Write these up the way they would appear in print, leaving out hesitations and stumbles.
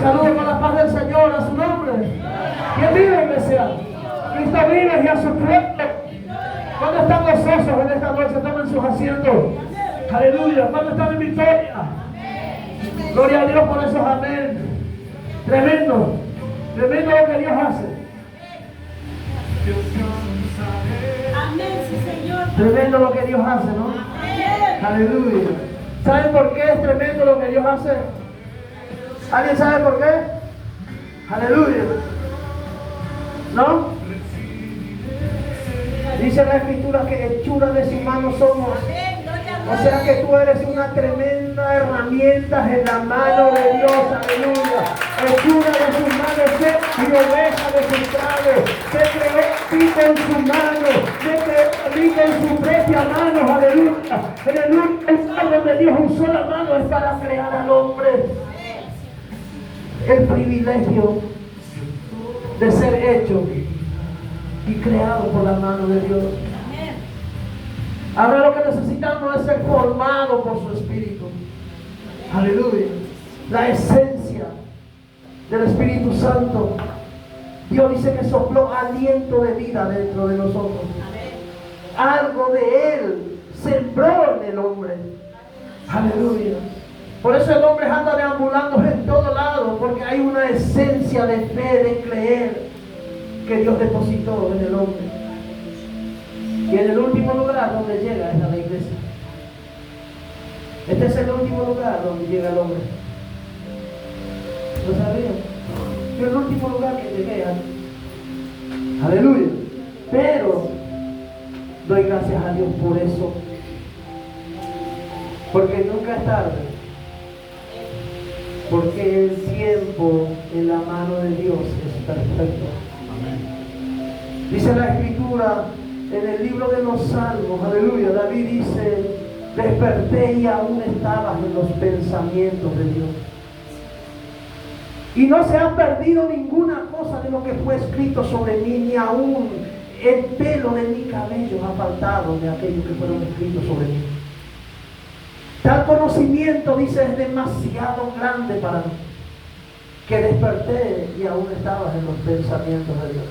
Saludos con la paz del Señor a su nombre. ¿Quién vive, iglesia? Cristo vive y a su pueblo. ¿Cuándo están gozosos en esta noche? Tomen sus asientos. Aleluya. ¿Cuándo están en victoria? Gloria a Dios por esos amén. Tremendo. Tremendo lo que Dios hace. Amén, sí, Señor. Tremendo lo que Dios hace, ¿no? Aleluya. ¿Saben por qué es tremendo lo que Dios hace? ¿Alguien sabe por qué? Aleluya. ¿No? Dice la Escritura que hechura de su mano somos. O sea que tú eres una tremenda herramienta en la mano de Dios. Aleluya. Hechura de su mano, se y oveja de su trago. Se creó vida en su mano. Se creó vida en su propia mano. Aleluya. En el único lugar donde Dios usó la mano es para crear al hombre. El privilegio de ser hecho y creado por la mano de Dios. Ahora lo que necesitamos es ser formado por su Espíritu. Aleluya. La esencia del Espíritu Santo. Dios dice que sopló aliento de vida dentro de nosotros. Algo de Él sembró en el hombre. Aleluya. Por eso el hombre anda deambulando en todo lado, porque hay una esencia de fe, de creer que Dios depositó en el hombre. Y en el último lugar donde llega es a la iglesia. Este es el último lugar donde llega el hombre. ¿Lo sabían? Yo el último lugar que llegué a... Aleluya. Pero doy gracias a Dios por eso. Porque nunca es tarde. Porque el tiempo en la mano de Dios es perfecto. Amén. Dice la Escritura en el libro de los Salmos, aleluya, David dice, desperté y aún estabas en los pensamientos de Dios. Y no se ha perdido ninguna cosa de lo que fue escrito sobre mí, ni aún el pelo de mi cabello ha faltado de aquellos que fueron escritos sobre mí. Tal conocimiento, dice, es demasiado grande para mí, que desperté y aún estabas en los pensamientos de Dios.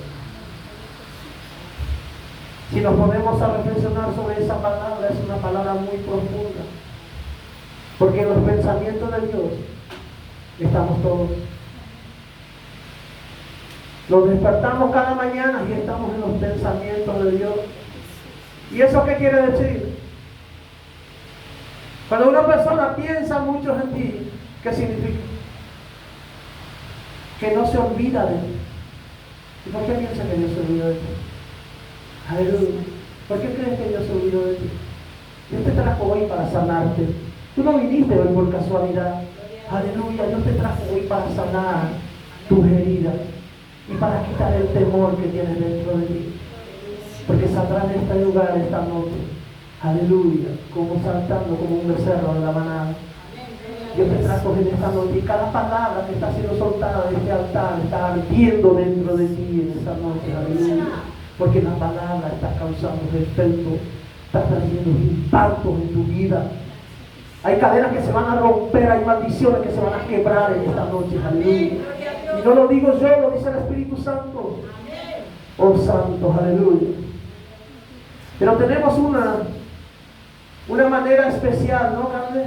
Si nos ponemos a reflexionar sobre esa palabra, es una palabra muy profunda, porque en los pensamientos de Dios estamos todos. Nos despertamos cada mañana y estamos en los pensamientos de Dios. ¿Y eso qué quiere decir? Cuando una persona piensa mucho en ti, ¿qué significa? Que no se olvida de ti. ¿Y por qué piensa que Dios se olvida de ti? Aleluya. ¿Por qué crees que Dios se olvidó de ti? Dios te trajo hoy para sanarte. Tú no viniste hoy por casualidad. Aleluya. Dios te trajo hoy para sanar tus heridas y para quitar el temor que tienes dentro de ti. Porque saldrás de este lugar esta noche. Aleluya, como saltando como un becerro en la manada. Dios te trajo en esta noche y cada palabra que está siendo soltada de este altar está ardiendo dentro de ti en esta noche. Aleluya. Porque la palabra está causando efecto, está trayendo impactos en tu vida. Hay cadenas que se van a romper, hay maldiciones que se van a quebrar en esta noche. Aleluya. Y no lo digo yo, lo dice el Espíritu Santo. Oh santos, aleluya. Pero tenemos una manera especial, ¿no, grande?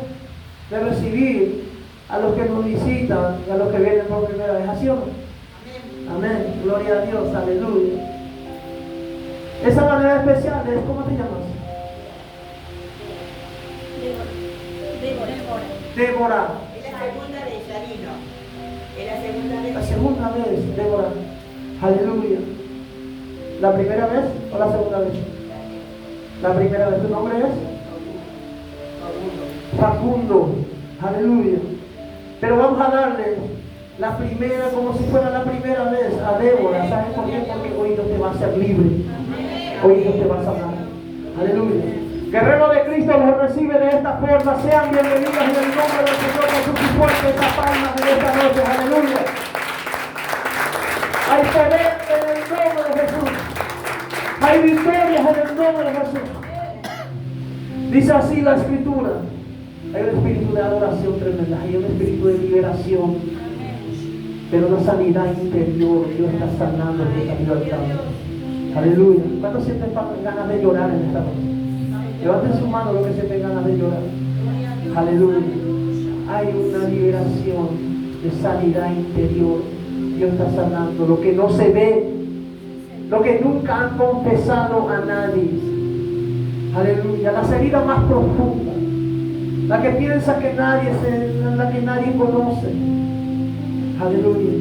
De recibir a los que nos visitan y a los que vienen por primera vez. ¿Así o no? Amén. Gloria a Dios, aleluya. Esa manera especial es, ¿cómo te llamas? Débora. Es la segunda vez, Yanino. Es la segunda vez. La segunda vez, Débora. Aleluya. ¿La primera vez o la segunda vez? La primera vez. ¿Tu nombre es? Facundo. Aleluya. Pero vamos a darle la primera, como si fuera la primera vez, a Débora. ¿Sabes por qué? Porque hoy Dios te va a hacer libre. Hoy Dios te va a sanar. Aleluya. Guerrero de Cristo los recibe de esta forma. Sean bienvenidos en el nombre del Señor con sus fuertes palmas de esta noche. Aleluya. Hay poder en el nombre de Jesús. Hay victorias en el nombre de Jesús. Dice así la Escritura. Hay un espíritu de adoración tremenda. Hay un espíritu de liberación. pero una sanidad interior. Dios está sanando y está libertando. Aleluya. ¿Cuántos sienten ganas de llorar en esta noche? Levanten su mano los que sienten ganas de llorar. Aleluya. Hay una liberación de sanidad interior. Dios está sanando lo que no se ve, lo que nunca han confesado a nadie. Aleluya. Las heridas más profundas, la que piensa que la que nadie conoce. Aleluya.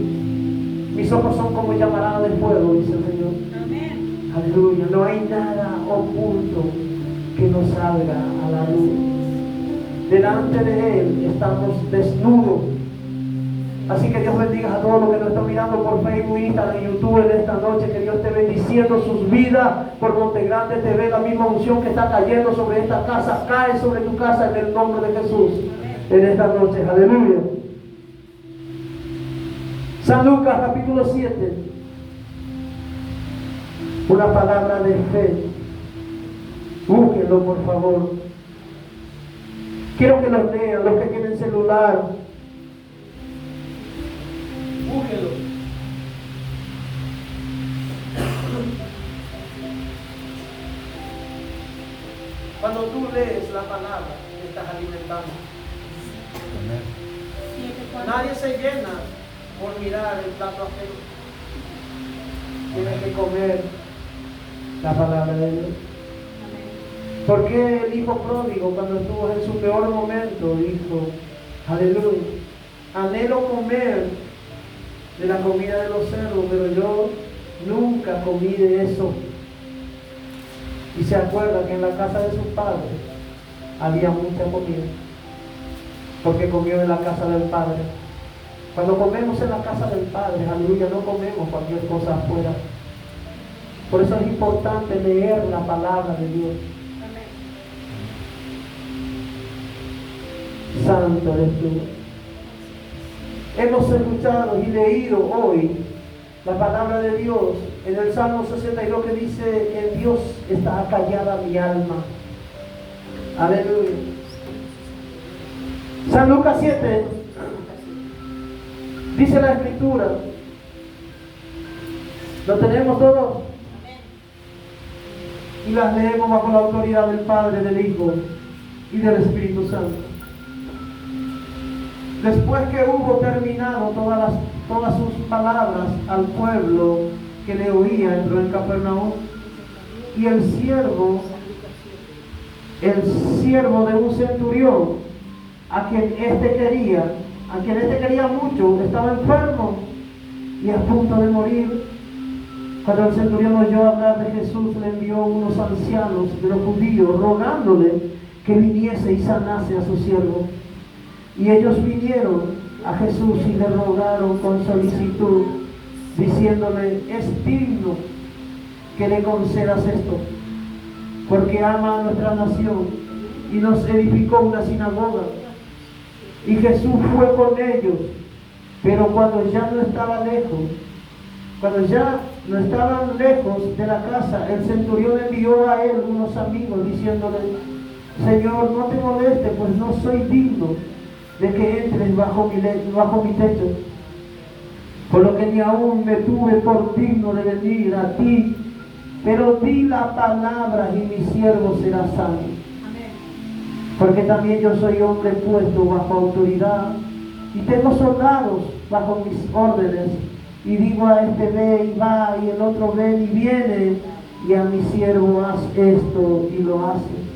Mis ojos son como llamarada de fuego, dice el Señor. Amén. Aleluya. No hay nada oculto que no salga a la luz. Delante de Él estamos desnudos. Así que Dios bendiga a todos los que nos están mirando por Facebook, Instagram y YouTube en esta noche. Que Dios esté bendiciendo sus vidas por Monte Grande TV. La misma unción que está cayendo sobre esta casa cae sobre tu casa en el nombre de Jesús en esta noche. Aleluya. San Lucas capítulo 7. Una palabra de fe. Búsquenlo por favor. Quiero que los lean, los que tienen celular. Búsquenlo. Cuando tú lees la palabra, te estás alimentando. Nadie se llena por mirar el plato ajeno. Tienes que comer la palabra de Dios. ¿Por qué el hijo pródigo, cuando estuvo en su peor momento, dijo, aleluya, anhelo comer de la comida de los cerdos, pero yo nunca comí de eso? Y se acuerda que en la casa de sus padres había mucha comida, porque comió en la casa del Padre. Cuando comemos en la casa del Padre, aleluya, no comemos cualquier cosa afuera. Por eso es importante leer la palabra de Dios. Santo eres tú. Hemos escuchado y leído hoy la palabra de Dios en el Salmo 62 que dice: en Dios está callada mi alma. Aleluya. San Lucas 7 dice la Escritura. ¿Lo tenemos todos? Y las leemos bajo la autoridad del Padre, del Hijo y del Espíritu Santo. Después que hubo terminado todas sus palabras al pueblo que le oía, entró en Capernaum. Y el siervo de un centurión, a quien éste quería mucho, estaba enfermo y a punto de morir. Cuando el centurión oyó hablar de Jesús, le envió unos ancianos de los judíos, rogándole que viniese y sanase a su siervo. Y ellos vinieron a Jesús y le rogaron con solicitud, diciéndole: es digno que le concedas esto, porque ama a nuestra nación y nos edificó una sinagoga. Y Jesús fue con ellos, pero cuando ya no estaban lejos de la casa, el centurión envió a él unos amigos, diciéndole: Señor, no te molestes, pues no soy digno de que entres bajo mi techo, por lo que ni aún me tuve por digno de venir a ti, pero di la palabra y mi siervo será sano. Amén. Porque también yo soy hombre puesto bajo autoridad y tengo soldados bajo mis órdenes, y digo a este ve y va, y el otro ven y viene, y a mi siervo haz esto y lo hace.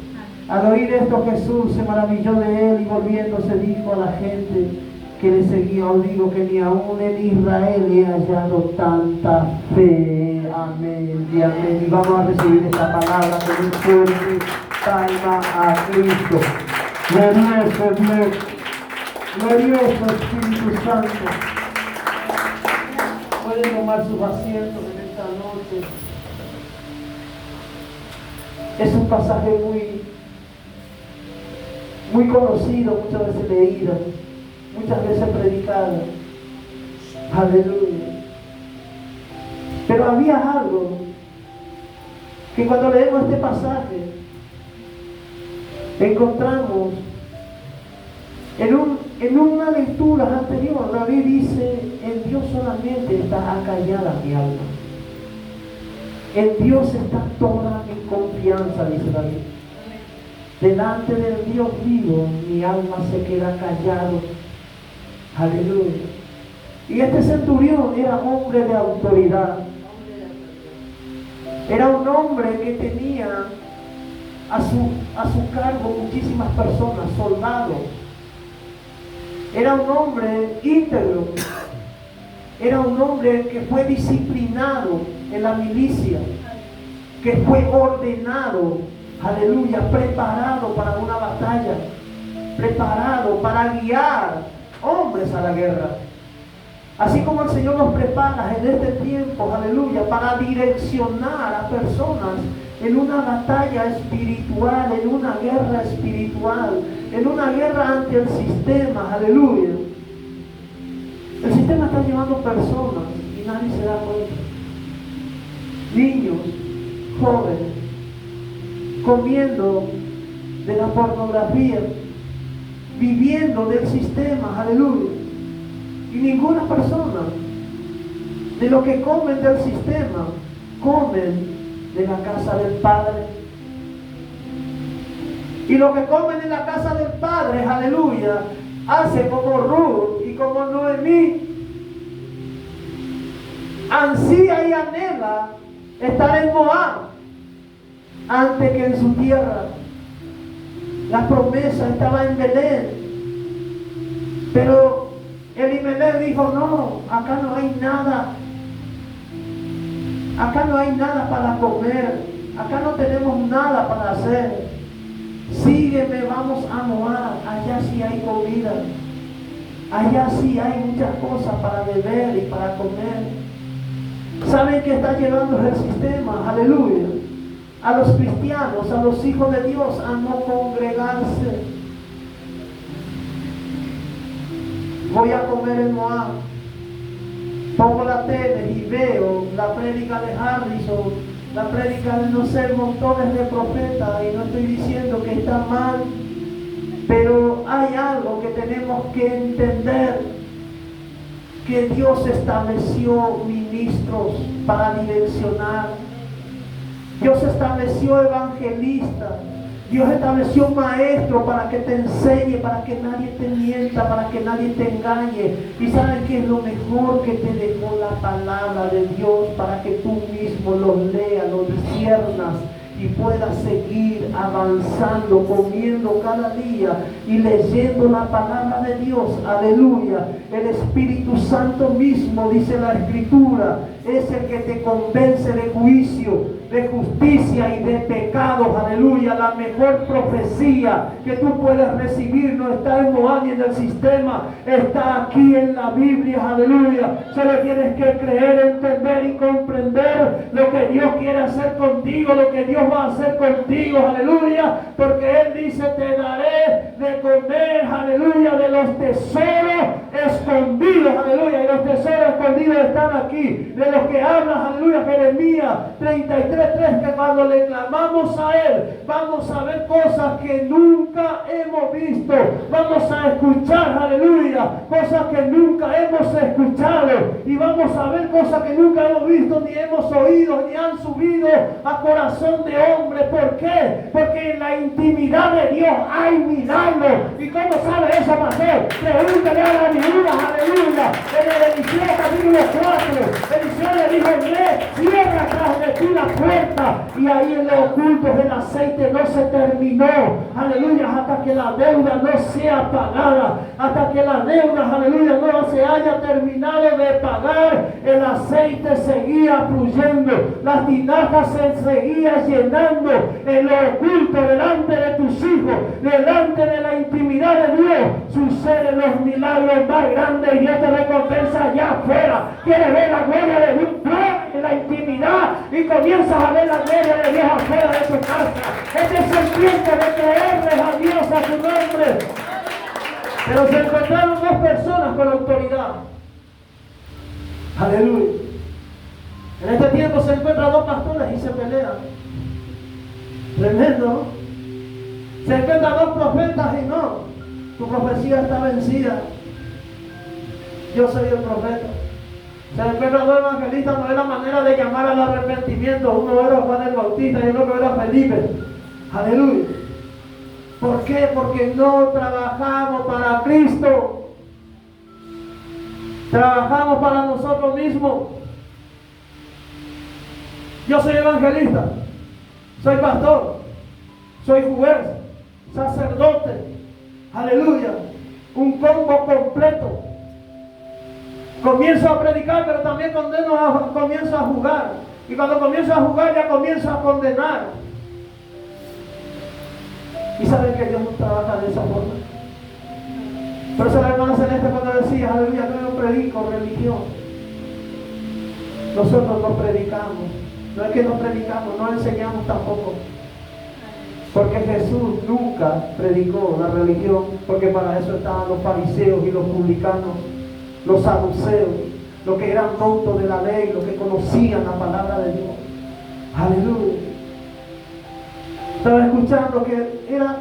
Al oír esto, Jesús se maravilló de él y volviéndose dijo a la gente que le seguía: os digo que ni aún en Israel he hallado tanta fe. Amén y amén. Y vamos a recibir esta palabra con un fuerte palma a Cristo. Glorioso Dios, glorioso Espíritu Santo. Pueden tomar sus asientos en esta noche. Es un pasaje muy conocido, muchas veces leído, muchas veces predicado. Aleluya. Pero había algo que cuando leemos este pasaje encontramos En una lectura anterior, David dice, en Dios solamente está acallada mi alma. En Dios está toda mi confianza, dice David. Delante del Dios vivo, mi alma se queda callado. Aleluya. Y este centurión era hombre de autoridad. Era un hombre que tenía a su cargo muchísimas personas, soldados. Era un hombre íntegro. Era un hombre que fue disciplinado en la milicia, que fue ordenado, aleluya, preparado para una batalla, preparado para guiar hombres a la guerra. Así como el Señor nos prepara en este tiempo, aleluya, para direccionar a personas en una batalla espiritual, en una guerra espiritual, en una guerra ante el sistema, aleluya. El sistema está llevando personas y nadie se da cuenta. Niños, jóvenes, comiendo de la pornografía, viviendo del sistema, aleluya. Y ninguna persona de lo que comen del sistema, comen de la casa del Padre. Y lo que comen en la casa del Padre, aleluya, hace como Ruth y como Noemí, ansía y anhela estar en Moab antes que en su tierra. La promesa estaba en Belén, pero Elimelech dijo, no, acá no hay nada. Acá no hay nada para comer. Acá no tenemos nada para hacer. Sígueme, vamos a Moab. Allá sí hay comida. Allá sí hay muchas cosas para beber y para comer. ¿Saben qué está llevando el sistema? Aleluya. A los cristianos, a los hijos de Dios, a no congregarse. Voy a comer en Moab. Pongo la tele y veo la prédica de Harrison, la prédica de no sé, montones de profetas, y no estoy diciendo que está mal, pero hay algo que tenemos que entender, que Dios estableció ministros para direccionar. Dios estableció evangelistas. Dios estableció un maestro para que te enseñe, para que nadie te mienta, para que nadie te engañe. Y ¿saben qué es lo mejor? Que te dejó la palabra de Dios para que tú mismo lo leas, lo disciernas y puedas seguir avanzando, comiendo cada día y leyendo la palabra de Dios. Aleluya. El Espíritu Santo mismo, dice la Escritura, es el que te convence de juicio, de justicia y de pecados. Aleluya. La mejor profecía que tú puedes recibir no está en Moab ni en el sistema, está aquí en la Biblia. Aleluya. Solo tienes que creer, entender y comprender lo que Dios quiere hacer contigo, lo que Dios va a hacer contigo. Aleluya. Porque Él dice, te daré de comer, aleluya, de los tesoros escondidos. Aleluya. Y los tesoros escondidos están aquí. De los que habla, aleluya, Jeremías 33:3, que cuando le clamamos a Él, vamos a ver cosas que nunca hemos visto. Vamos a escuchar, aleluya, cosas que nunca hemos escuchado. Y vamos a ver cosas que nunca hemos visto, ni hemos oído, ni han subido a corazón de hombre. ¿Por qué? Porque en la intimidad de Dios hay milagros. ¿Y cómo sabe eso, pastor? Pregúntale a la viuda, aleluya. En Eliseo capítulo 4, Eliseo le dijo, cierra tras de ti la puerta. Y ahí en lo oculto el aceite no se terminó, aleluya, hasta que la deuda no sea pagada, hasta que la deuda, aleluya, no se haya terminado de pagar. El aceite seguía fluyendo, las tinajas se seguían llenando en lo oculto, delante de tus hijos, delante de la intimidad de Dios. Suceden los milagros más grandes y Dios te recompensa allá afuera. ¿Quieres ver la gloria de Dios? En la intimidad y comienzas a ver la gloria de Dios afuera de tu casa. Este es el tiempo de creerles a Dios, a su nombre. Pero se encontraron dos personas con autoridad. Aleluya. En este tiempo se encuentran dos pastores y se pelean. Tremendo, ¿no? Se encuentran dos profetas y no. Tu profecía está vencida. Yo soy el profeta. O sea, el verdadero evangelista no es la manera de llamar al arrepentimiento. Uno era Juan el Bautista y el otro era Felipe. Aleluya. ¿Por qué? Porque no trabajamos para Cristo. Trabajamos para nosotros mismos. Yo soy evangelista. Soy pastor. Soy juez. Sacerdote. Aleluya. Un combo completo. Comienzo a predicar, pero también comienzo a jugar. Y cuando comienzo a jugar, ya comienzo a condenar. Y saben que Dios no trabaja de esa forma. Por eso la hermana Celeste cuando decía, aleluya, yo no predico religión. Nosotros no predicamos. No es que no predicamos, no enseñamos tampoco. Porque Jesús nunca predicó la religión, porque para eso estaban los fariseos y los publicanos, los saduceos, los que eran doctos de la ley, los que conocían la palabra de Dios. Aleluya. Estaba escuchando que era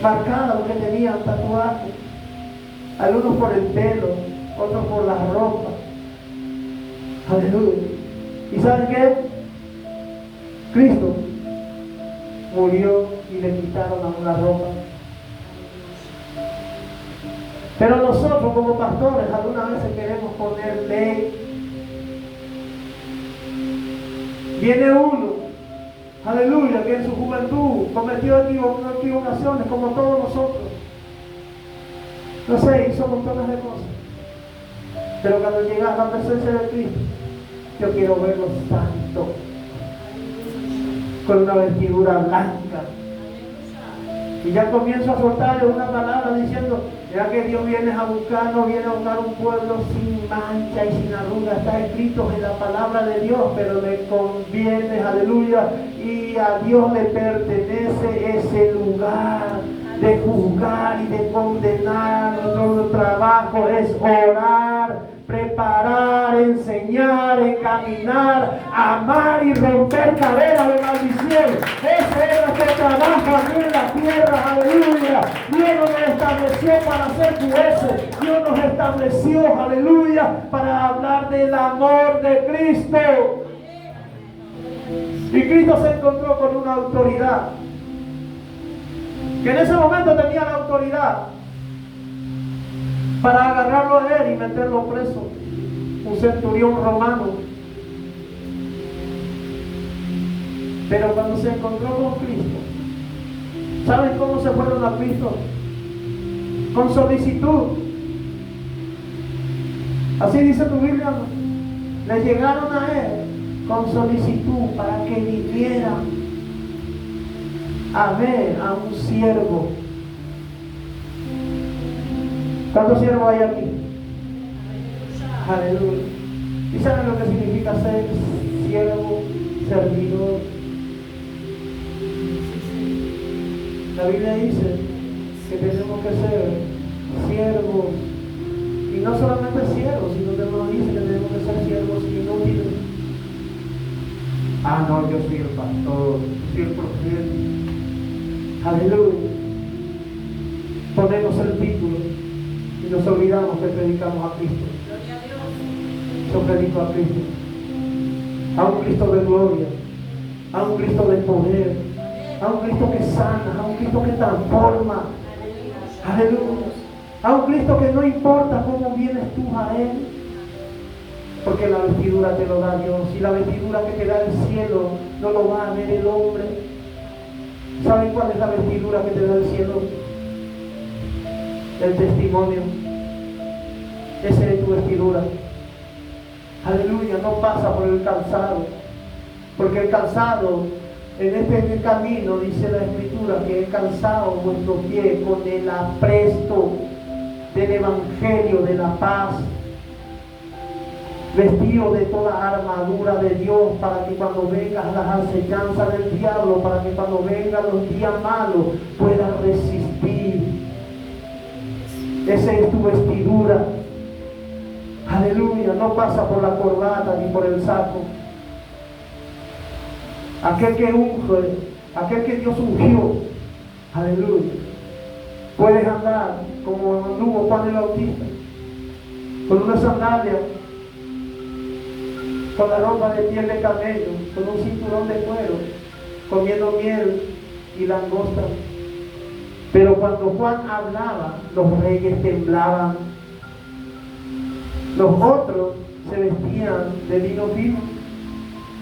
marcada lo que tenían tatuajes, algunos por el pelo, otros por la ropa. Aleluya. ¿Y saben qué? Cristo murió y le quitaron a una ropa. Pero nosotros como pastores algunas veces queremos poner ley. Viene uno, aleluya, que en su juventud cometió equivocaciones como todos nosotros. No sé, hizo montones de cosas. Pero cuando llega a la presencia de Cristo, yo quiero verlo santo, con una vestidura blanca. Y ya comienzo a soltarle una palabra diciendo, ya que Dios viene a buscar, no viene a buscar un pueblo sin mancha y sin arruga. Está escrito en la palabra de Dios, pero le conviene, aleluya, y a Dios le pertenece ese lugar de juzgar y de condenar. Nuestro trabajo es orar, preparar, enseñar, encaminar, amar y romper cadenas de maldición. Ese es nuestro trabajo aquí en la tierra, aleluya. Dios nos estableció para ser jueces. Dios nos estableció, aleluya, para hablar del amor de Cristo. Y Cristo se encontró con una autoridad que en ese momento tenía la autoridad para agarrarlo a él y meterlo preso. Un centurión romano. Pero cuando se encontró con Cristo, ¿saben cómo se fueron a Cristo? Con solicitud. Así dice tu Biblia, ¿no? Le llegaron a él con solicitud para que viniera a ver a un siervo. ¿Cuántos siervos hay aquí? Aleluya. ¿Y saben lo que significa ser siervo, servidor? La Biblia dice que tenemos que ser siervos. Y no solamente siervos, sino que nos dice que tenemos que ser siervos inútiles. Ah, no, yo soy el pastor, soy el profeta. Aleluya. Ponemos el título y nos olvidamos que predicamos a Cristo. Yo predico a Cristo. A un Cristo de gloria, a un Cristo de poder, a un Cristo que sana, a un Cristo que transforma. Aleluya. A un Cristo que no importa cómo vienes tú a Él, porque la vestidura te lo da Dios, y la vestidura que te da el cielo no lo va a ver el hombre. ¿Saben cuál es la vestidura que te da el cielo? El testimonio. Esa es tu vestidura. Aleluya, no pasa por el calzado, porque el calzado, en este camino, dice la Escritura, que he calzado vuestro pie con el apresto del Evangelio de la paz, vestido de toda armadura de Dios, para que cuando vengan las acechanzas del diablo, para que cuando vengan los días malos, puedas resistir. Esa es tu vestidura. Aleluya, no pasa por la corbata ni por el saco. Aquel que unge, aquel que Dios ungió, Aleluya. Puedes andar como anduvo Juan el Bautista, con una sandalia, con la ropa de piel de camello, con un cinturón de cuero, comiendo miel y langosta. Pero cuando Juan hablaba, los reyes temblaban. Los otros se vestían de lino fino,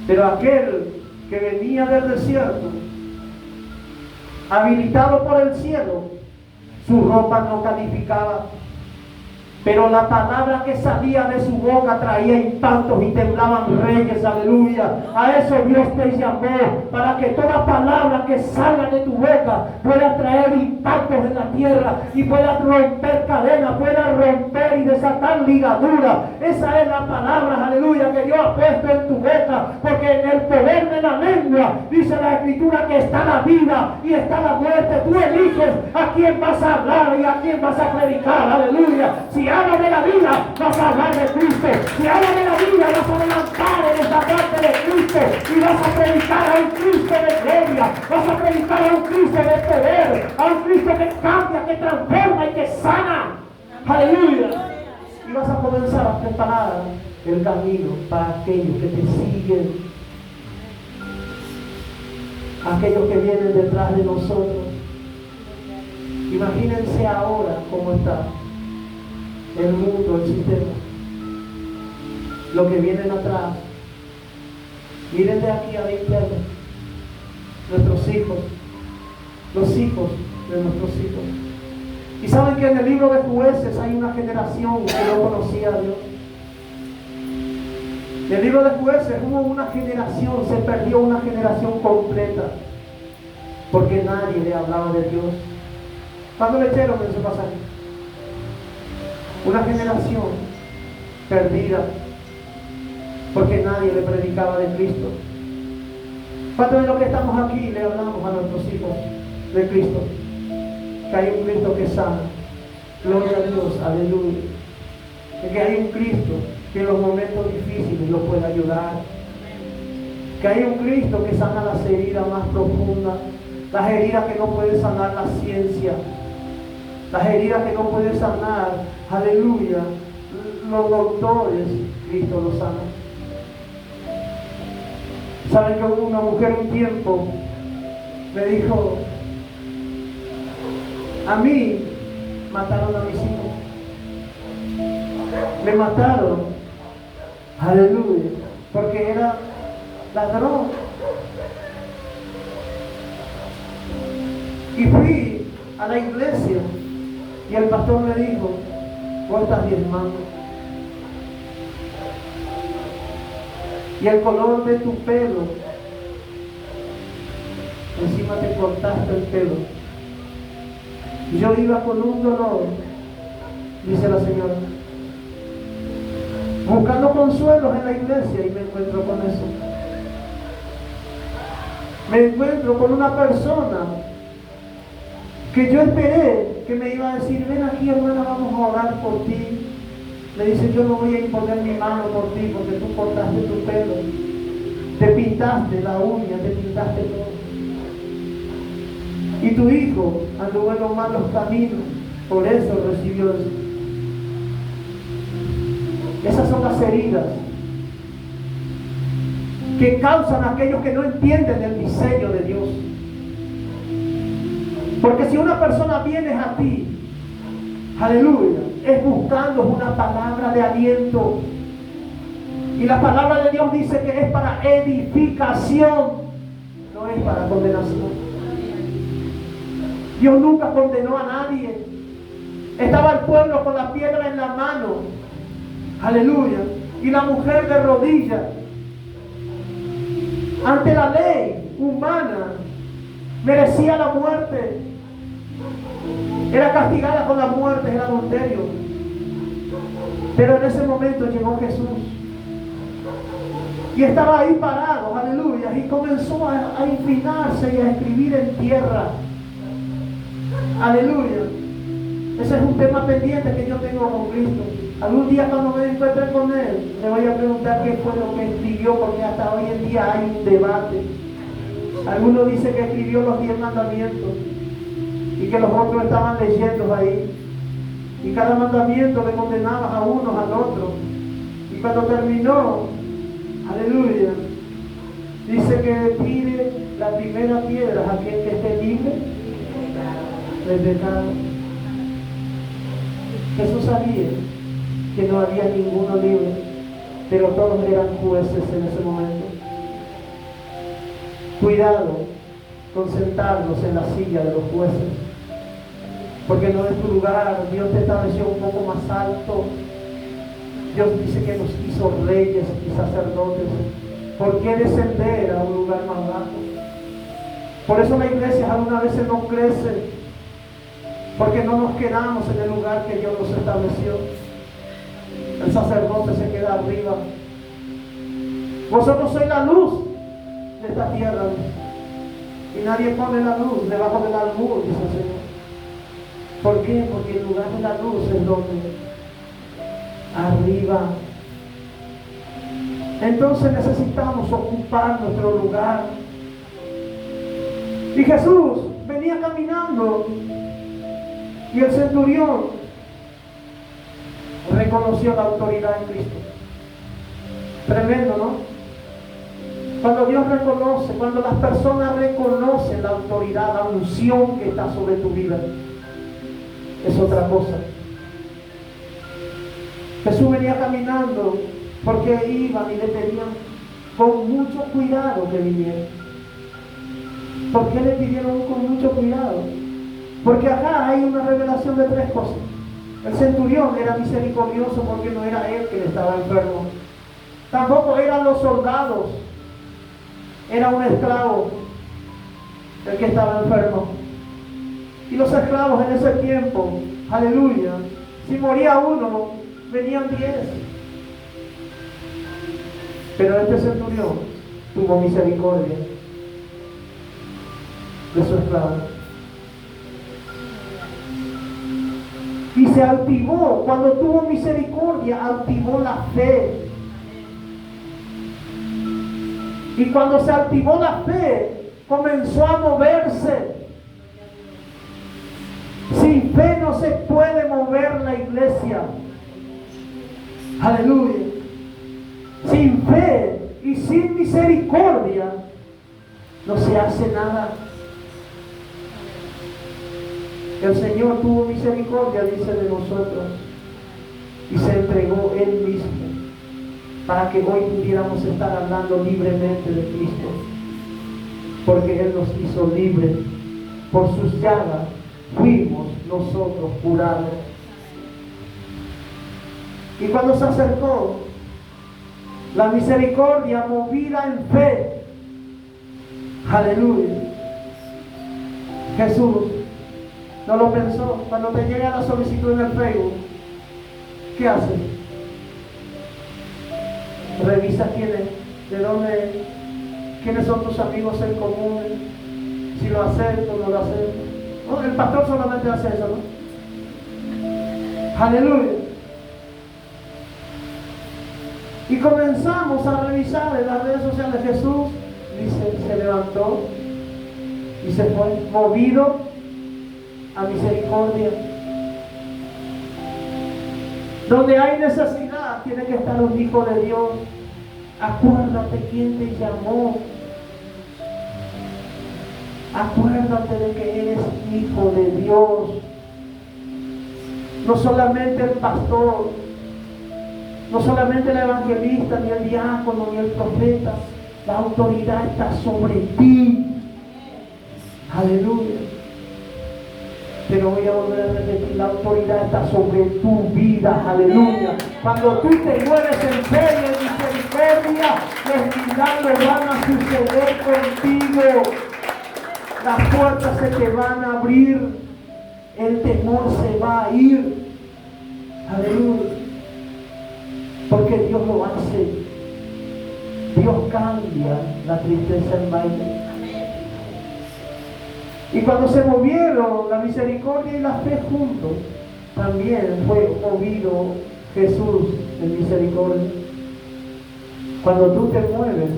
pero aquel que venía del desierto, habilitado por el cielo, su ropa no calificaba, pero la palabra que salía de su boca traía impactos y temblaban reyes. Aleluya. A eso Dios te llamó, para que toda palabra que salga de tu boca pueda traer impactos en la tierra y pueda romper cadenas, pueda romper y desatar ligaduras. Esa es la palabra, aleluya, que Dios ha puesto en tu boca, porque en el poder de la lengua dice la Escritura que está la vida y está la muerte. Tú eliges a quién vas a hablar y a quién vas a predicar. Aleluya. Si habla de la vida, vas a hablar de Cristo. Si habla de la vida, vas a levantar en esta parte de Cristo y vas a predicar a un Cristo de gloria, vas a predicar a un Cristo de poder, a un Cristo que cambia, que transforma y que sana. Aleluya. Y vas a comenzar a preparar el camino para aquellos que te siguen, aquellos que vienen detrás de nosotros. Imagínense ahora cómo está el mundo, el sistema, lo que vienen atrás. Miren de aquí a 20 años, nuestros hijos, los hijos de nuestros hijos. Y saben que en el libro de Jueces hay una generación que no conocía a Dios. En el libro de Jueces hubo una generación, se perdió una generación completa, porque nadie le hablaba de Dios. ¿Cuándo leyeron en ese pasaje? Una generación perdida, porque nadie le predicaba de Cristo. ¿Cuántos de los que estamos aquí le hablamos a nuestros hijos de Cristo? Que hay un Cristo que sana. Gloria a Dios, aleluya. Que hay un Cristo que en los momentos difíciles los puede ayudar. Que hay un Cristo que sana las heridas más profundas, las heridas que no puede sanar la ciencia, las heridas que no puede sanar, aleluya, los doctores. Cristo los sana. ¿Saben que una mujer un tiempo me dijo: a mí mataron a mis hijos, me mataron, aleluya, porque era ladrón? Y fui a la iglesia y el pastor me dijo: vos estás diezmando, y el color de tu pelo, encima te cortaste el pelo. Y yo iba con un dolor, dice la señora, buscando consuelos en la iglesia, y me encuentro con eso. Me encuentro con una persona que yo esperé que me iba a decir: ven aquí, hermana, vamos a orar por ti. Me dice: yo no voy a imponer mi mano por ti, porque tú cortaste tu pelo, te pintaste la uña, te pintaste todo. Y tu hijo anduvo en los malos caminos, por eso recibió eso. Esas son las heridas que causan a aquellos que no entienden el diseño de Dios. Porque si una persona viene a ti, aleluya, es buscando una palabra de aliento. Y la palabra de Dios dice que es para edificación, no es para condenación. Dios nunca condenó a nadie. Estaba el pueblo con la piedra en la mano, aleluya, y la mujer de rodillas ante la ley humana merecía la muerte, era castigada con la muerte, el adulterio. Pero en ese momento llegó Jesús y estaba ahí parado, aleluya, y comenzó a inclinarse y a escribir en tierra. Aleluya. Ese es un tema pendiente que yo tengo con Cristo. Algún día cuando me encuentre con Él, le voy a preguntar qué fue lo que escribió, porque hasta hoy en día hay un debate. Algunos dicen que escribió los 10 mandamientos, y que los otros estaban leyendo ahí. Y cada mandamiento le condenaba a unos al otro. Y cuando terminó, aleluya, dice que tire la primera piedra a aquel que esté libre del pecado. Jesús sabía que no había ninguno libre, pero todos eran jueces en ese momento. Cuidado con sentarnos en la silla de los jueces, porque no es tu lugar. Dios te estableció un poco más alto. Dios dice que nos hizo reyes y sacerdotes. ¿Por qué descender a un lugar más bajo? Por eso la iglesia algunas veces no crece, porque no nos quedamos en el lugar que Dios nos estableció. El sacerdote se queda arriba. Vosotros sois la luz de esta tierra, y nadie pone la luz debajo del almud, dice el Señor. ¿Por qué? Porque el lugar de la luz es donde arriba. Entonces necesitamos ocupar nuestro lugar. Y Jesús venía caminando y el centurión reconoció la autoridad en Cristo. Tremendo, ¿no? Cuando Dios reconoce, cuando las personas reconocen la autoridad, la unción que está sobre tu vida, es otra cosa. Jesús venía caminando porque iban y le pedían con mucho cuidado que viniera. ¿Por qué le pidieron con mucho cuidado? Porque acá hay una revelación de tres cosas. El centurión era misericordioso porque no era él quien estaba enfermo. Tampoco eran los soldados. Era un esclavo el que estaba enfermo. Y los esclavos en ese tiempo, aleluya, si moría uno, venían 10. Pero este centurión tuvo misericordia de su esclavo. Y se activó, cuando tuvo misericordia, activó la fe. Y cuando se activó la fe, comenzó a moverse. Sin fe no se puede mover la iglesia. Aleluya. Sin fe y sin misericordia no se hace nada. El Señor tuvo misericordia, dice, de nosotros, y se entregó Él mismo para que hoy pudiéramos estar hablando libremente de Cristo, porque Él nos hizo libres. Por sus llagas fuimos nosotros curados. Y cuando se acercó, la misericordia movida en fe, aleluya, Jesús no lo pensó. Cuando te llega la solicitud en el Facebook, ¿qué haces? Revisa quiénes son tus amigos en común, si lo acepto o no lo acepto. No, el pastor solamente hace eso, ¿no? Aleluya. Y comenzamos a revisar en las redes sociales. Jesús dice, se levantó y se fue movido a misericordia. Donde hay necesidad, tiene que estar un hijo de Dios. Acuérdate quién te llamó. Acuérdate de que eres hijo de Dios. No solamente el pastor, no solamente el evangelista, ni el diácono, ni el profeta. La autoridad está sobre ti. Aleluya. Pero voy a volver a repetir, la autoridad está sobre tu vida, aleluya. Cuando tú te mueves en fe y en misericordia, los milagros van a suceder contigo. Las puertas se te van a abrir, el temor se va a ir, aleluya. Porque Dios lo hace. Dios cambia la tristeza en baile. Y cuando se movieron la misericordia y la fe juntos, también fue movido Jesús en misericordia. Cuando tú te mueves,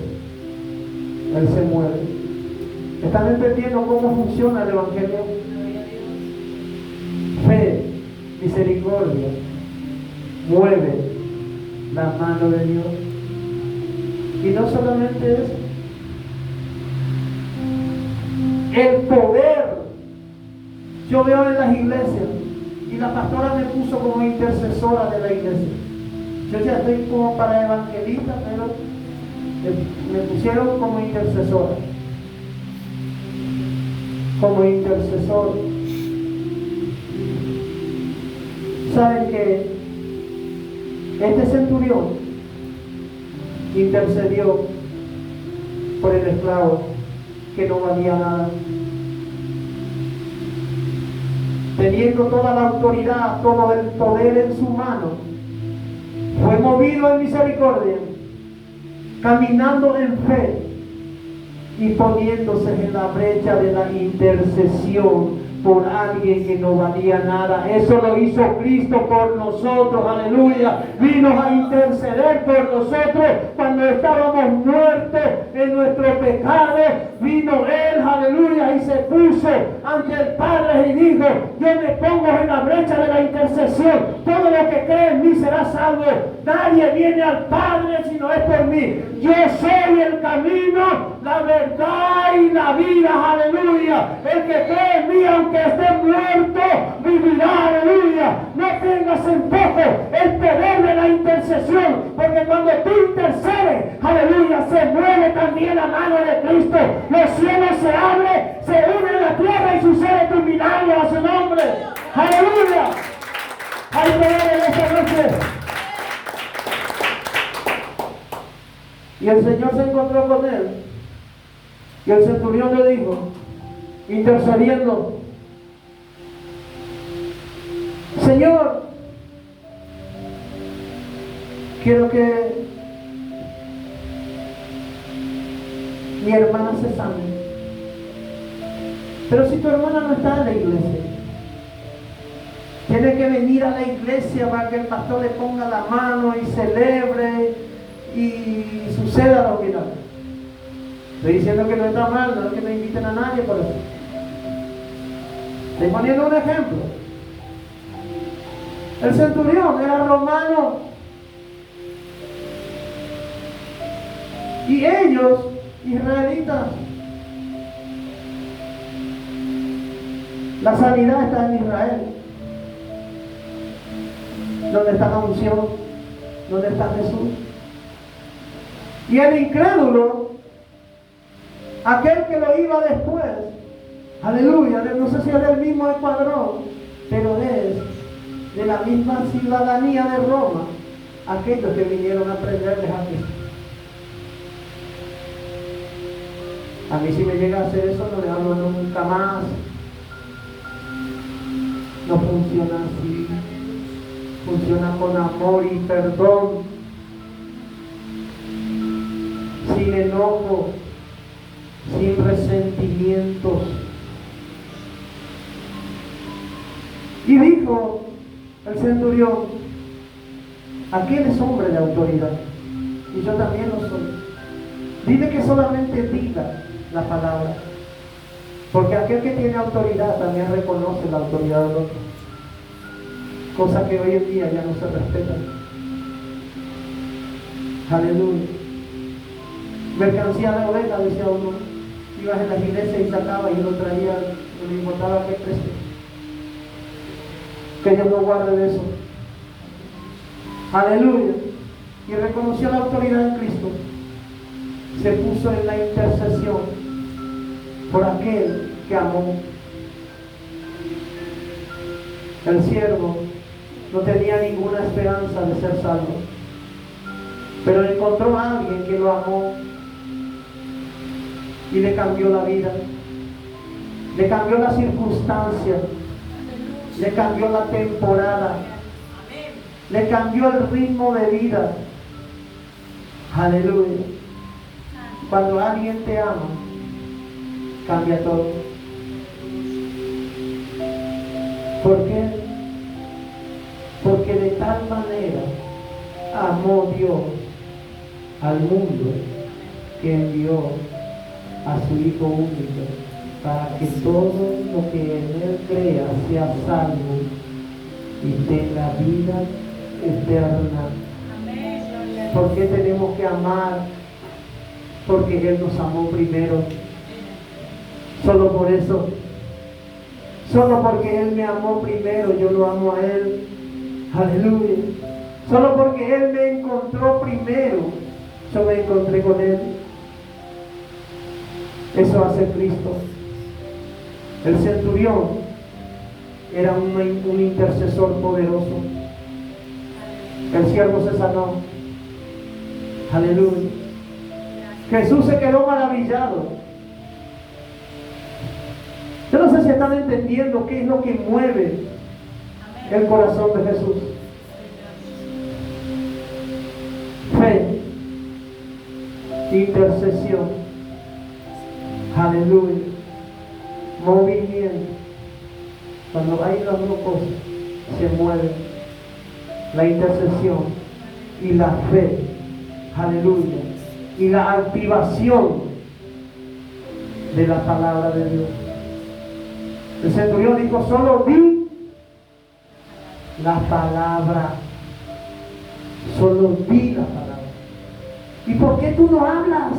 Él se mueve. ¿Están entendiendo cómo funciona el Evangelio? fe, misericordia, mueve la mano de Dios. Y no solamente eso, el poder. Yo veo en las iglesias, y la pastora me puso como intercesora de la iglesia. Yo ya estoy como para evangelista, pero me pusieron como intercesora. Como intercesor. Saben que este centurión intercedió por el esclavo que no valía nada. Teniendo toda la autoridad, todo el poder en su mano, fue movido en misericordia, caminando en fe y poniéndose en la brecha de la intercesión por alguien que no valía nada. Eso lo hizo Cristo por nosotros, aleluya. Vino a interceder por nosotros cuando estábamos muertos en nuestro pecado. Vino Él, aleluya, y se puso ante el Padre y dijo: yo me pongo en la brecha de la intercesión. Todo lo que cree en mí será salvo. Nadie viene al Padre si no es por mí. Yo soy el camino, la verdad y la vida, aleluya. El que cree en mí, aunque esté muerto, vivirá, aleluya. No tengas en poco el poder de la intercesión, porque cuando tú intercedes, aleluya, se mueve también la mano de Cristo. Los cielos se abren, se unen la tierra y sucede tu milagro a su nombre. Aleluya. Hay poder en esta noche. Y el Señor se encontró con él. Y el centurión le dijo, intercediendo: Señor, quiero que mi hermana se sane. Pero si tu hermana no está en la iglesia, tiene que venir a la iglesia para que el pastor le ponga la mano y celebre y suceda lo que no. Estoy diciendo que no está mal, no es que no inviten a nadie por eso. Estoy poniendo un ejemplo. El centurión era romano y ellos, israelitas, la sanidad está en Israel. ¿Dónde está la unción? ¿Dónde está Jesús? Y el incrédulo, aquel que lo iba después, aleluya, no sé si es del mismo escuadrón, pero es de la misma ciudadanía de Roma, aquellos que vinieron a prenderles a Cristo. A mí si me llega a hacer eso, no le hablo nunca más. No funciona así. Funciona con amor y perdón, sin enojo, sin resentimientos. Y dijo el centurión: aquel es hombre de autoridad y yo también lo soy. Dile que solamente diga la palabra, porque aquel que tiene autoridad también reconoce la autoridad del otro, cosa que hoy en día ya no se respeta. Aleluya. Mercancía de oveja, decía uno. Ibas en las iglesias y sacaba y lo traía, no le importaba qué precio. Que Dios no guarde eso. Aleluya. Y reconoció la autoridad de Cristo. Se puso en la intercesión por aquel que amó. El siervo no tenía ninguna esperanza de ser salvo, pero encontró a alguien que lo amó y le cambió la vida, le cambió la circunstancia, le cambió la temporada, le cambió el ritmo de vida. Aleluya. Cuando alguien te ama, cambia todo. ¿Por qué? Porque de tal manera amó Dios al mundo que envió a su Hijo único para que todo lo que en Él crea sea salvo y tenga vida eterna. ¿Por qué tenemos que amar? Porque Él nos amó primero. Solo por eso. Solo porque Él me amó primero, yo lo amo a Él. Aleluya. Solo porque Él me encontró primero, yo me encontré con Él. Eso hace Cristo. El centurión era un intercesor poderoso. El siervo se sanó. Aleluya. Jesús se quedó maravillado. Yo no sé si están entendiendo qué es lo que mueve el corazón de Jesús. Fe, intercesión, aleluya, movimiento. Cuando hay las dos cosas, se mueven la intercesión y la fe, aleluya, y la activación de la palabra de Dios. El centurión dijo: solo di la palabra. Solo di la palabra. ¿Y por qué tú no hablas?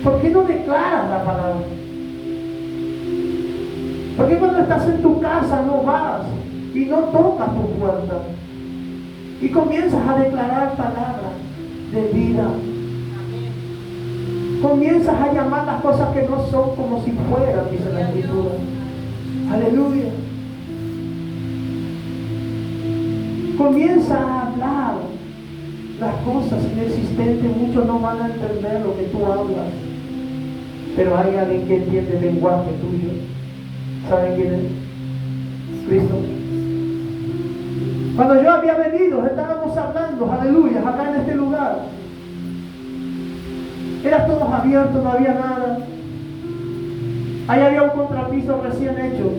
¿Por qué no declaras la palabra? ¿Por qué cuando estás en tu casa no vas y no tocas tu puerta y comienzas a declarar palabras de vida? Comienzas a llamar las cosas que no son como si fueran, dice la Escritura. Aleluya. Comienza a hablar las cosas inexistentes. Muchos no van a entender lo que tú hablas, pero hay alguien que entiende el lenguaje tuyo. ¿Saben quién es? Cristo. Cuando yo había venido, estábamos hablando, aleluya, acá en este lugar. Era todo abierto, no había nada. Ahí había un contrapiso recién hecho.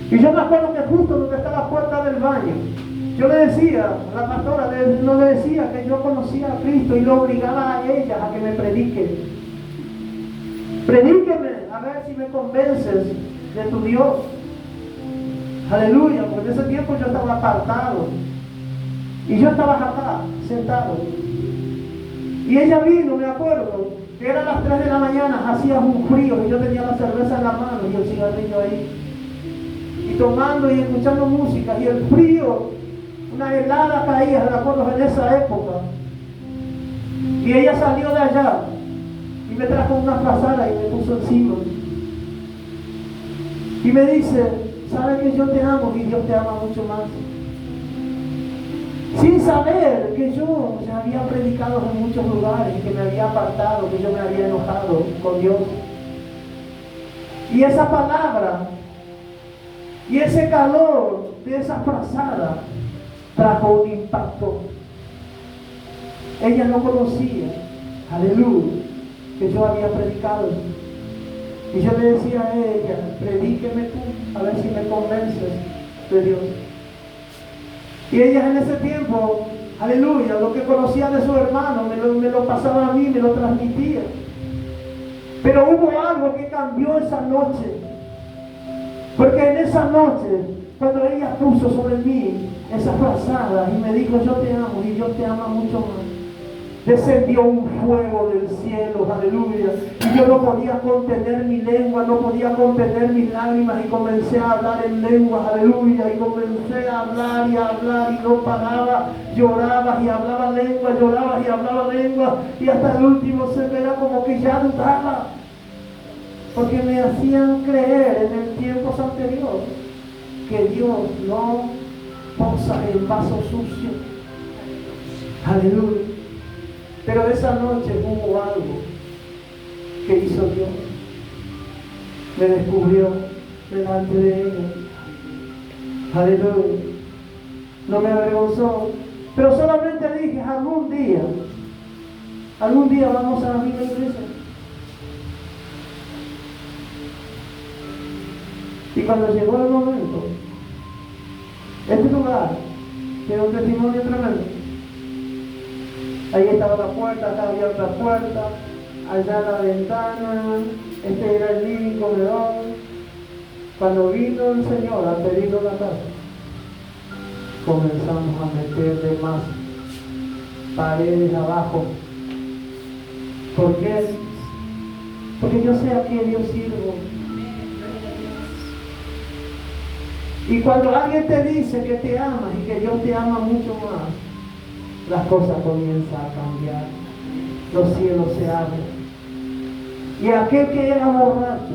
Y yo me acuerdo que justo donde está la puerta del baño, yo le decía, la pastora no le decía que yo conocía a Cristo y lo obligaba a ella a que me predique. Predíqueme, a ver si me convences de tu Dios. Aleluya, porque en ese tiempo yo estaba apartado. Y yo estaba acá, sentado. Y ella vino, me acuerdo, que eran las 3 de la mañana, hacía un frío y yo tenía la cerveza en la mano y el cigarrillo ahí. Y tomando y escuchando música y el frío, una helada caía, me acuerdo, en esa época. Y ella salió de allá y me trajo una frazada y me puso encima. Y me dice: ¿sabes que yo te amo y Dios te ama mucho más? Sin saber que yo ya había predicado en muchos lugares, que me había apartado, que yo me había enojado con Dios. Y esa palabra y ese calor de esa frazada trajo un impacto. Ella no conocía, aleluya, que yo había predicado. Y yo le decía a ella: predíqueme tú, a ver si me convences de Dios. Y ella en ese tiempo, aleluya, lo que conocía de su hermano me lo pasaba a mí, me lo transmitía. Pero hubo algo que cambió esa noche. Porque en esa noche, cuando ella puso sobre mí esa frazada y me dijo: yo te amo y Dios te ama mucho más, descendió un fuego del cielo, aleluya. Y yo no podía contener mi lengua, no podía contener mis lágrimas y comencé a hablar en lenguas, aleluya. Y comencé a hablar y no paraba. Lloraba y hablaba lengua, lloraba y hablaba lengua. Y hasta el último se me era como que ya dudaba. Porque me hacían creer en el tiempos anteriores que Dios no posa en vaso sucio. Aleluya. Pero esa noche hubo algo que hizo Dios. Me descubrió delante de ella. Aleluya. No me avergonzó. Pero solamente dije: algún día vamos a la misma iglesia. Y cuando llegó el momento, este lugar tiene un testimonio tremendo. Ahí estaba la puerta, acá había otra puerta, allá a la ventana, este era el living comedor. Cuando vino el Señor a pedirlo la casa, comenzamos a meterle más paredes abajo. ¿Por qué? Porque yo sé a qué Dios sirvo. Y cuando alguien te dice que te ama y que Dios te ama mucho más, las cosas comienzan a cambiar. Los cielos se abren. Y aquel que era borracho,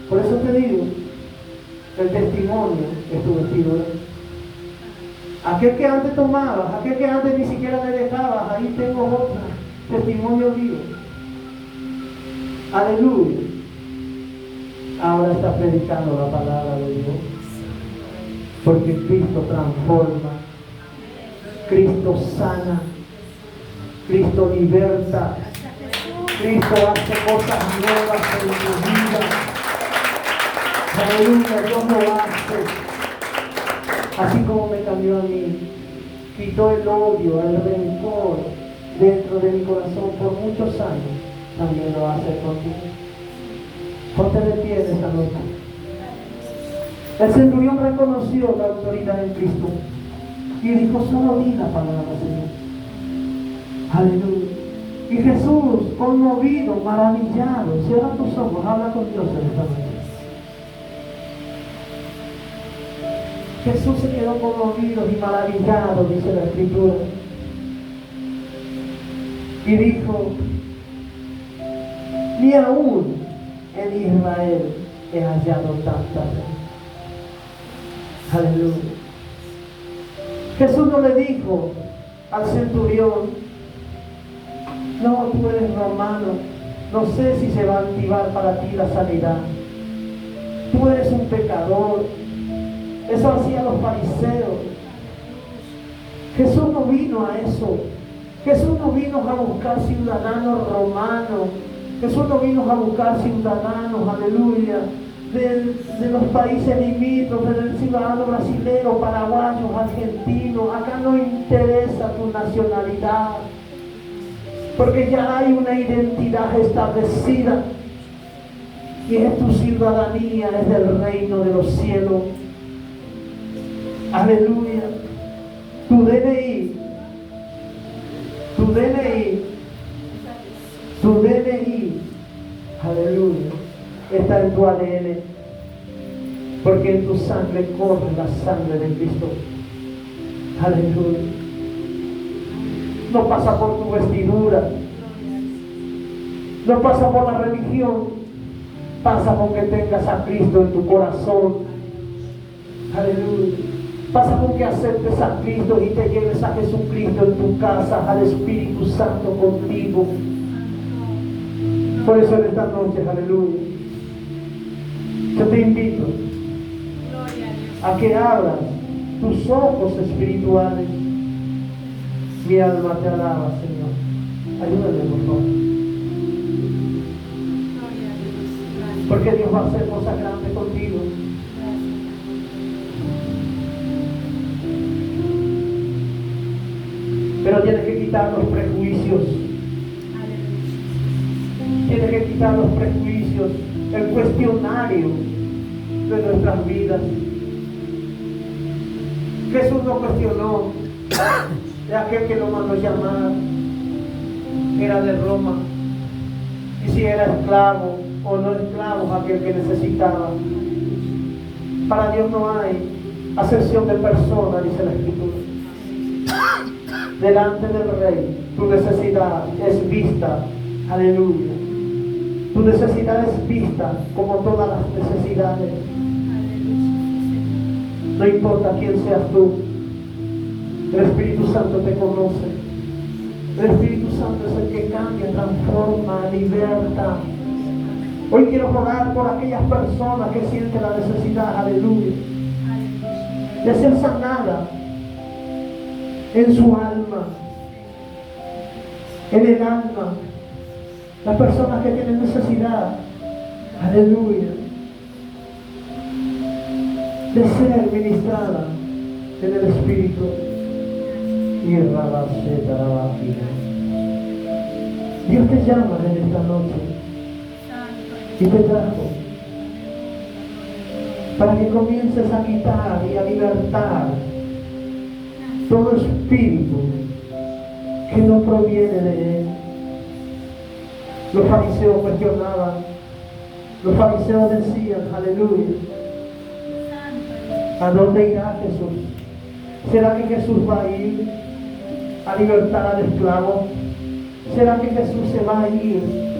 por eso te digo, el testimonio es tu vestido. Aquel que antes tomabas, aquel que antes ni siquiera me dejabas, ahí tengo otro testimonio vivo. Aleluya. Ahora está predicando la palabra de Dios. Porque Cristo transforma, Cristo sana, Cristo liberta, Cristo hace cosas nuevas en tu vida. Aleluya, Dios lo hace. Así como me cambió a mí, quitó el odio, el rencor dentro de mi corazón por muchos años, también lo hace contigo. Ponte de pie en esta noche. El centurión reconoció la autoridad en Cristo y dijo: solo di la palabra, Señor. Aleluya. Y Jesús, conmovido, maravillado, cierra tus ojos, habla con Dios en esta noche. Jesús se quedó conmovido y maravillado, dice la Escritura. Y dijo: ni aún en Israel he hallado tanta fe. Aleluya. Jesús no le dijo al centurión: no, tú eres romano, no sé si se va a activar para ti la sanidad. Tú eres un pecador. Eso hacían los fariseos. Jesús no vino a eso. Jesús no vino a buscar ciudadanos romanos. Jesús no vino a buscar ciudadanos, aleluya, de los países limítrofes, del ciudadano brasileño, paraguayo, argentino. Acá no interesa tu nacionalidad, porque ya hay una identidad establecida, y es tu ciudadanía, es del reino de los cielos. Aleluya. Tu DNI, aleluya, está en tu ADN, porque en tu sangre corre la sangre de Cristo. Aleluya. No pasa por tu vestidura, no pasa por la religión, pasa con que tengas a Cristo en tu corazón. Aleluya. Pasa con que aceptes a Cristo y te lleves a Jesucristo en tu casa, al Espíritu Santo contigo. Por eso en esta noche, aleluya, yo te invito a que abras tus ojos espirituales. Mi alma te alaba, Señor. Ayúdame, por favor. Porque Dios va a hacer cosas grandes contigo. Pero tienes que quitar los prejuicios. Tienes que quitar los prejuicios, el cuestionario de nuestras vidas. Jesús no cuestionó de aquel que lo mandó llamar. Era de Roma. Y si era esclavo o no esclavo, aquel que necesitaba. Para Dios no hay acepción de persona, dice la Escritura. Delante del Rey, tu necesidad es vista. Aleluya. Tu necesidad es vista como todas las necesidades. No importa quién seas tú, el Espíritu Santo te conoce. El Espíritu Santo es el que cambia, transforma, liberta. Hoy quiero orar por aquellas personas que sienten la necesidad, aleluya, de ser sanada en su alma, en el alma. Las personas que tienen necesidad, aleluya, de ser ministrada en el Espíritu. Y Dios te llama en esta noche y te trajo para que comiences a quitar y a libertar todo espíritu que no proviene de Él. Los fariseos cuestionaban, los fariseos decían, aleluya, ¿a dónde irá Jesús? ¿Será que Jesús va a ir a libertar al esclavo? ¿Será que Jesús se va a ir